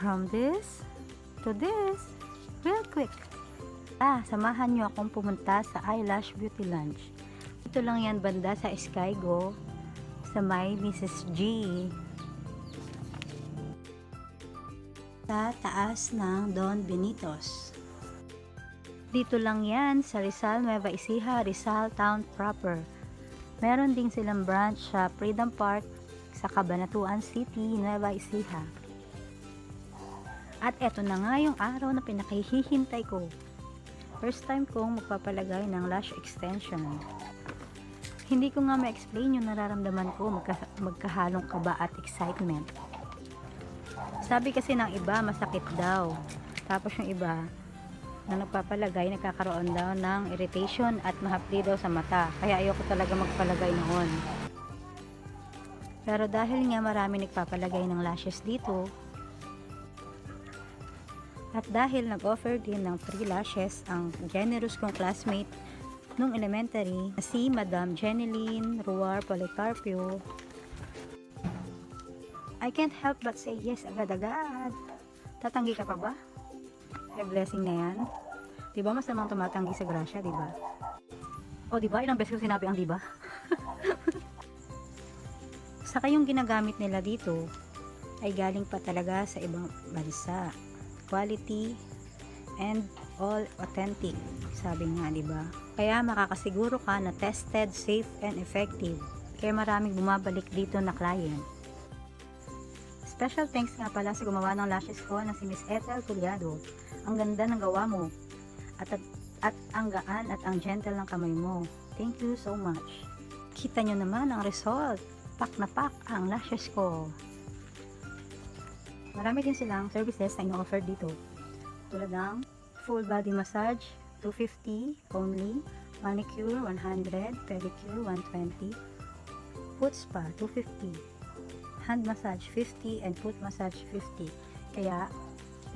From this to this, real quick. Samahan nyo akong pumunta sa Eyelash Beauty Lounge. Ito lang yan banda sa Skygo, sa may Mrs. G. Sa taas ng Don Benitos. Dito lang yan sa Rizal, Nueva Ecija, Rizal Town proper. Meron din silang branch sa Freedom Park sa Cabanatuan City, Nueva Ecija. At eto na nga yung araw na pinakahihintay ko. First time kong magpapalagay ng lash extension. Hindi ko nga ma-explain yung nararamdaman ko, magkahalong kaba at excitement. Sabi kasi ng iba, masakit daw. Tapos yung iba, na nagpapalagay, nagkakaroon daw ng irritation at mahapdi daw sa mata. Kaya ayoko talaga magpalagay noon. Pero dahil nga marami nagpapalagay ng lashes dito, at dahil nag-offer din ng free lashes ang generous kong classmate nung elementary, si Madam Jeneline Ruar Policarpio, I can't help but say yes agad-agad. Tatanggi ka pa ba? May blessing na yan. Diba masamang tumatanggi sa grasya, diba? O diba, ilang beses ko sinabi ang diba? Saka yung ginagamit nila dito ay galing pa talaga sa ibang bansa. Quality and all authentic, sabi nga, diba? Kaya makakasiguro ka na tested, safe, and effective. Kaya maraming bumabalik dito na client. Special thanks nga pala sa gumawa ng lashes ko na si Miss Ethel Collado. Ang ganda ng gawa mo. At ang gaan at ang gentle ng kamay mo. Thank you so much. Kita nyo naman ang result. Pak na pak ang lashes ko. Marami din silang services na ino-offer dito. Tulad ng full body massage, 250 only, manicure 100, pedicure 120, foot spa 250, hand massage 50, and foot massage 50. Kaya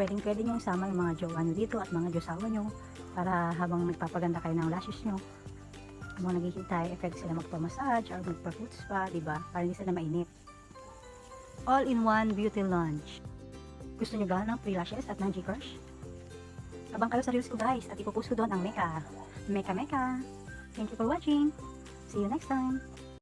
pwede nyo isama yung mga jowa nyo dito at mga josawa nyo para habang nagpapaganda kayo ng lashes nyo, habang naghihintay, effect sila magpa-massage or magpa-foot spa, diba? Para hindi sila mainip. All-in-one beauty lounge. Gusto nyo ba ng free lashes at ng Gcash? Abang kayo sa reels ko guys at ipopost ko doon ang meka. Thank you for watching. See you next time.